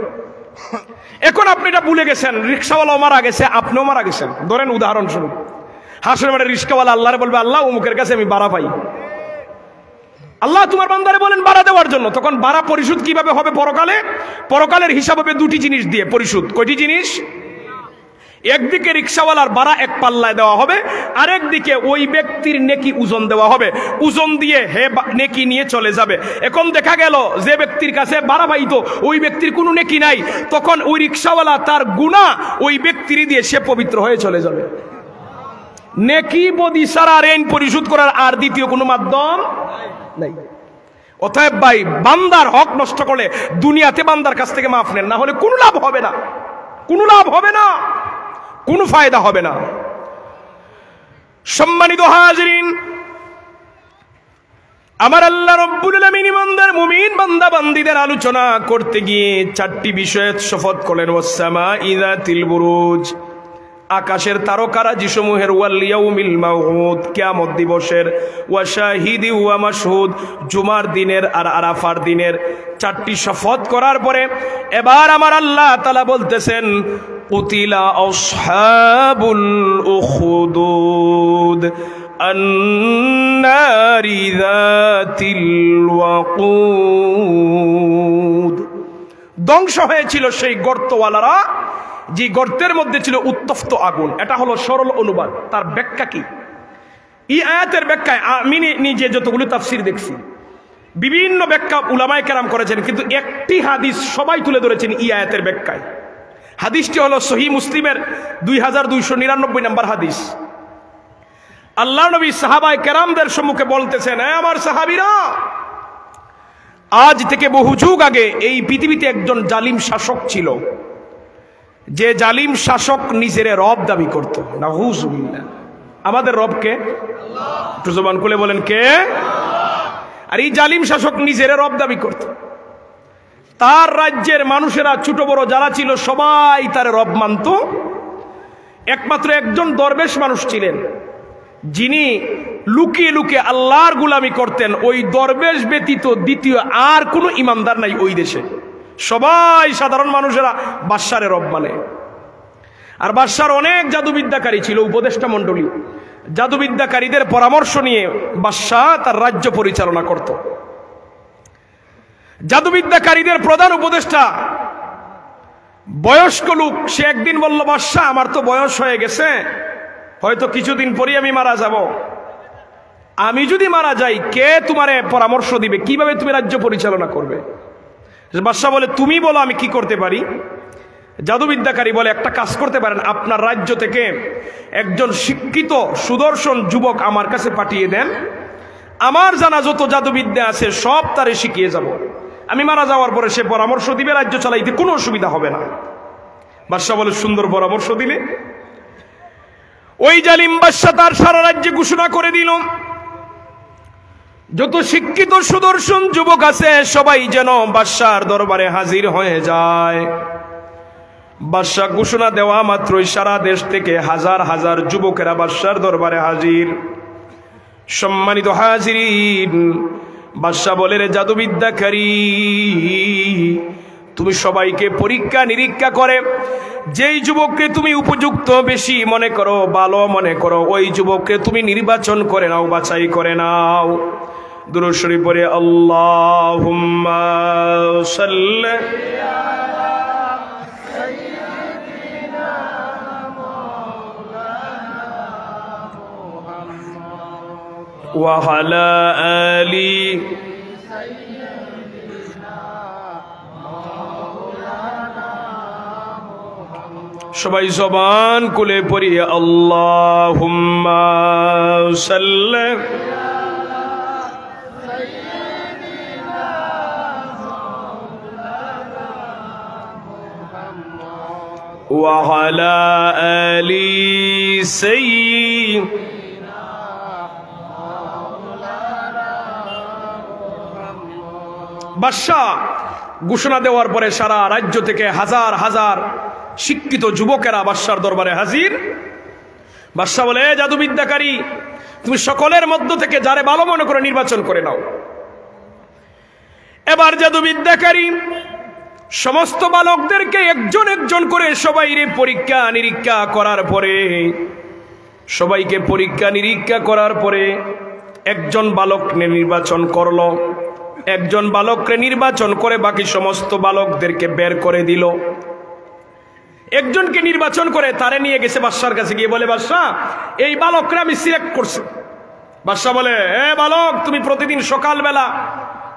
এখন আপনি এটা ভুলে গেছেন, রিক্সাওয়ালাও মারা গেছে, আপনিও মারা গেছেন। ধরেন উদাহরণস্বরূপ, হাসরের মাঠে রিক্সাওয়ালা আল্লাহরে বলবে আল্লাহ অমুকের কাছে আমি ভাড়া পাই, আল্লাহ তোমার বান্দারে বলেন ভাড়া দেওয়ার জন্য। তখন ভাড়া পরিশোধ কিভাবে হবে পরকালে? পরকালের হিসাব হবে দুটি জিনিস দিয়ে পরিশোধ। কয়টি জিনিস? একদিকে রিক্সাওয়ালার ভাড়া এক পাল্লায় দেওয়া হবে, আরেকদিকে ওই ব্যক্তির নেকি ওজন দেওয়া হবে। ওজন দিয়ে হে নেকি নিয়ে চলে যাবে। এখন দেখা গেল যে ব্যক্তির কাছে ভাড়া পাইতো ওই ব্যক্তির কোনো নেকি নাই, তখন ওই রিক্সাওয়ালা তার গুনাহ ওই ব্যক্তির দিয়ে সে পবিত্র হয়ে চলে যাবে। নেকি বদি সারা ঋণ পরিশোধ করার আর দ্বিতীয় কোনো মাধ্যম নাই। অতএব ভাই বান্দার হক নষ্ট করলে দুনিয়াতে বান্দার কাছ থেকে মাফ নেন, না হলে কোনো লাভ হবে না, কোনো লাভ হবে না, কোনো ফায়দা হবে না। সম্মানিত হাজিরিন, আমার আল্লাহ রব্বুল আলামিন ইমানদার মুমিন বান্দা বান্দীদের আলোচনা করতে গিয়ে চারটি বিষয়ে শপথ করলেন। ওয়াস-সামা'i যাতিল বুরুজ, আকাশের তারকারাজি সমূহের, ওয়াল ইয়াউমিল মাউউদ, কিয়ামত দিবসের, ওয়া শাহিদি ওয়া মাশহুদ, জুমার দিনের আর আরাফার দিনের। চারটি শপথ করার পরে এবার আমার আল্লাহ তাআলা বলতেছেন কুতিলা আসহাবুল উখদুদ আন-নারি যাতিল ওয়াকুদ। ধ্বংস হয়েছিল সেই গর্তওয়ালারা, যে গর্তের মধ্যে ছিল উত্তপ্ত আগুন। এটা হলো সরল অনুবাদ। তার ব্যাখ্যা কি? এই আয়াতের ব্যাখ্যায় আমি নিজে যতগুলো তাফসীর দেখছি, বিভিন্ন ব্যাখ্যা উলামায়ে কেরাম করেছেন, কিন্তু একটি হাদিস সবাই তুলে ধরেছেন এই আয়াতের ব্যাখ্যায়। হাদিসটি হলো সহিহ মুসলিমের 2299 নম্বর হাদিস। আল্লাহ নবী সাহাবায়ে কেরামদের সম্মুখে বলতেছেন, আমার সাহাবীরা, আজ থেকে বহু যুগ আগে এই পৃথিবীতে একজন জালিম শাসক ছিল, যে জালিম শাসক নিজের রব দাবি করত। নাউযুবিল্লাহ। আমাদের রবকে একটু জবান খুলে বলেন কে? আর এই জালিম শাসক নিজের রব দাবি করত। তার রাজ্যের মানুষেরা ছোট বড় যারা ছিল সবাই তার রব মানত। একমাত্র একজন দরবেশ মানুষ ছিলেন, যিনি লুকিয়ে লুকিয়ে আল্লাহর গোলামি করতেন। ওই দরবেশ ব্যতীত দ্বিতীয় আর কোনো ইমানদার নাই ওই দেশে। সবাই সাধারণ মানুষেরা বাদশারে রব মানে। আর বাদশার অনেক জাদুবিদ্যাকারী ছিল, উপদেষ্টা মণ্ডলী। জাদুবিদ্যাকারীদের পরামর্শ নিয়ে বাদশাহ তার রাজ্য পরিচালনা করত। জাদুবিদ্যাকারীদের প্রধান উপদেষ্টা বয়স্ক লোক। সে একদিন বলল, বাদশাহ, আমার তো বয়স হয়ে গেছে, হয়তো কিছুদিন পরেই আমি মারা যাব। আমি যদি মারা যাই, কে তোমারে পরামর্শ দিবে, কিভাবে তুমি রাজ্য পরিচালনা করবে? বাদশাহ বলে, তুমি বলো আমি কি করতে পারি। জাদুবিদ্যাকারী বলে, একটা কাজ করতে পারেন, আপনার রাজ্য থেকে একজন শিক্ষিত সুদর্শন যুবক আমার কাছে পাঠিয়ে দেন। আমার জানা যত জাদুবিদ্যা আছে সব তারে শিখিয়ে যাব। আমি মারা যাওয়ার পরে সে পরামর্শ দিবে, রাজ্য চালাইতে কোনো অসুবিধা হবে না। বাদশাহ বলে, সুন্দর পরামর্শ দিলে। ওই জালিম বাদশাহ তার সারা রাজ্যে ঘোষণা করে দিল, যত শিক্ষিত সুদর্শন যুবক আছে সবাই যেন বাদশার দরবারে হাজির হয়ে যায়। বাদশাহ ঘোষণা দেওয়া মাত্রই সারা দেশ থেকে হাজার হাজার যুবকেরা বাদশার দরবারে হাজির। সম্মানিত হাজিরিন, বাদশাহ বলে, রে জাদুবিদ্যাকারী, তুমি সবাইকে পরীক্ষা নিরীক্ষা করে যেই যুবককে তুমি উপযুক্ত বেশি মনে করো, ভালো মনে করো, ওই যুবককে তুমি নির্বাচন করে নাও, বাছাই করে নাও। দুরূদ শরীফ পড়ে আল্লাহুম্মা সাল্লি ওয়া আলা আলি সবাই জবান খুলে পড়ি আল্লাহুম্মা সাল্লি ওয়া আলা আলি সাইয়্যিদিনা। বাদশাহ ঘোষণা দেওয়ার পরে সারা রাজ্য থেকে হাজার হাজার শিক্ষিত যুবকেরা বাদশার দরবারে হাজির। বাদশাহ বলে, জাদুবিদ্যাকারী, তুমি সকলের মধ্য থেকে যারে ভালো মনে করে নির্বাচন করে নাও। এবার জাদুবিদ্যাকারী সমস্ত বালকদেরকে একজন একজন করে সবাইরে পরীক্ষা নিরীক্ষা করার পরে, সবাইকে পরীক্ষা নিরীক্ষা করার পরে একজন বালককে নির্বাচন করলো। একজন বালককে নির্বাচন করে বাকি সমস্ত বালকদেরকে বের করে দিল। একজনকে নির্বাচন করে তারে নিয়ে গেছে বাদশার কাছে, গিয়ে বলে, বাদশাহ, এই বালকরা আমি সিলেক্ট করছি। বাদশাহ বলে, এ বালক, তুমি প্রতিদিন সকালবেলা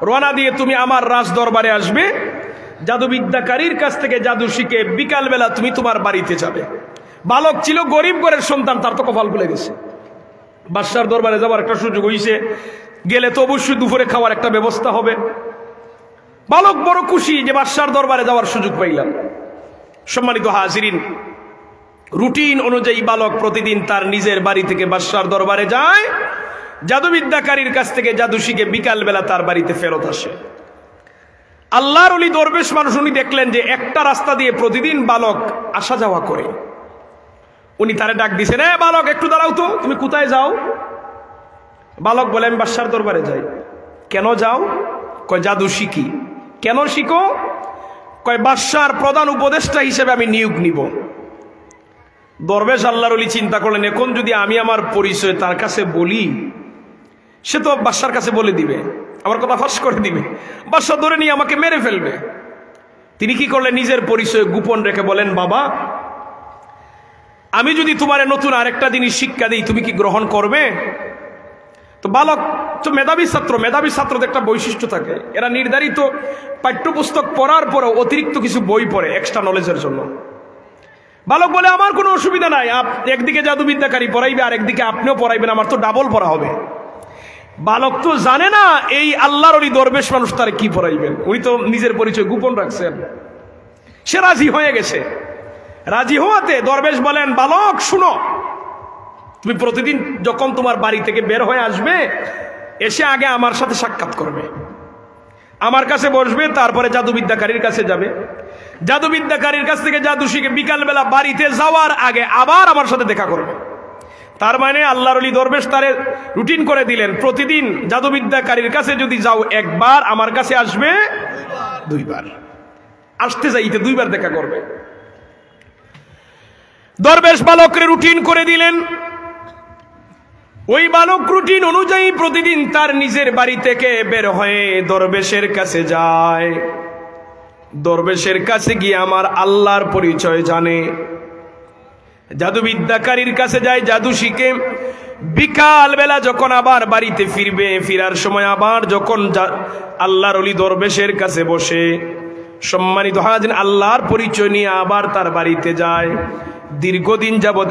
রওনা দিয়ে তুমি আমার রাজ দরবারে আসবে, জাদুবিদ্যাকারীর কাছ থেকে জাদু শিখে বিকালবেলা তুমি তোমার বাড়িতে যাবে। বালক ছিল গরিব ঘরের সন্তান, তার তো কপাল খুলে গেছে। বাদশার দরবারে যাওয়ার একটা সুযোগ হইছে, গেলে তো অবশ্যই দুপুরে খাওয়ার একটা ব্যবস্থা হবে। বালক বড় খুশি যে বাদশার দরবারে যাওয়ার সুযোগ পাইলাম। সম্মানিত হাজিরিন, রুটিন অনুযায়ী বালক প্রতিদিন তার নিজের বাড়ি থেকে বাদশার দরবারে যায়, জাদুবিদ্যাকারীর কাছ থেকে জাদু শিখে বিকালবেলা তার বাড়িতে ফেরত আসে। আল্লাহর ওলি দরবেশ মানুষ, উনি দেখলেন যে একটা রাস্তা দিয়ে প্রতিদিন বালক আসা যাওয়া করে। উনি তারে ডাক দিছেন, এ বালক, একটু দাঁড়াও তো, তুমি কোথায় যাও? বালক বলে, আমি বাদশার দরবারে যাই। কেন যাও? কয়, জাদু শিখি। কেন শিখো? কয়, বাদশার প্রধান উপদেষ্টা হিসেবে আমি নিয়োগ নিব। দরবেশ আল্লাহর ওলি চিন্তা করলেন, এখন যদি আমি আমার পরিচয় তার কাছে বলি, সে তো বাদশার কাছে বলে দিবে, আমার কথা ফাঁস করে দিবে, বাদশা ধরে নিয়ে আমাকে মেরে ফেলবে। তিনি কি করলেন, নিজের পরিচয় গোপন রেখে বলেন, বাবা, আমি যদি তোমার নতুন আরেকটা জিনিস শিক্ষা দিই, তুমি কি গ্রহণ করবে? তো বালক তো মেধাবী ছাত্রদের একটা বৈশিষ্ট্য থাকে, এরা নির্ধারিত পাঠ্যপুস্তক পড়ার পরেও অতিরিক্ত কিছু বই পড়ে এক্সট্রা নলেজের জন্য। বালক বলে আমার কোনো অসুবিধা নাই, একদিকে জাদুবিদ্যাকারী পড়াইবে আর একদিকে আপনিও পড়াইবেন, আমার তো ডাবল পড়া হবে। বালক তো জানে না এই আল্লাহর ওই দরবেশ মানুষ তার কি পড়াইবেন, উনি তো নিজের পরিচয় গোপন রাখছেন। সে রাজি হয়ে গেছে। রাজি হওয়াতে দরবেশ বলেন, বালক শুনো, তুমি প্রতিদিন যখন তোমার বাড়ি থেকে বের হয়ে আসবে, এসে আগে আমার সাথে সাক্ষাৎ করবে, আমার কাছে বসবে, তারপরে জাদুবিদ্যাকারীর কাছে যাবে, জাদুবিদ্যাকারীর কাছ থেকে জাদু শিখে বিকালবেলা বাড়িতে যাওয়ার আগে আবার আমার সাথে দেখা করবে। তার মানে আল্লাহর ওলি দরবেশ তারে রুটিন করে দিলেন, প্রতিদিন জাদুবিদ্যাকারীর কাছে যদি যাও একবার, আমার কাছে আসবে দুইবার, আসতে যাইতে দুইবার দেখা করবে। দরবেশ বালকরে রুটিন করে দিলেন। ওই বালক রুটিন অনুযায়ী প্রতিদিন তার নিজের বাড়ি থেকে বের হয়ে দরবেশের কাছে যায়। দরবেশের কাছে গিয়ে আমার আল্লাহর পরিচয় জানে, জাদুবিদ্যাকারীর কাছে যায়, জাদু শিখে বিকাল বেলা যখন আবার বাড়িতে ফিরবে, ফিরার সময় আবার যখন আল্লাহর ওলি দরবেশের কাছে বসে সম্মানিত হাজির আল্লাহর পরিচয় নিয়ে আবার তার বাড়িতে যায়। দীর্ঘদিন যাবত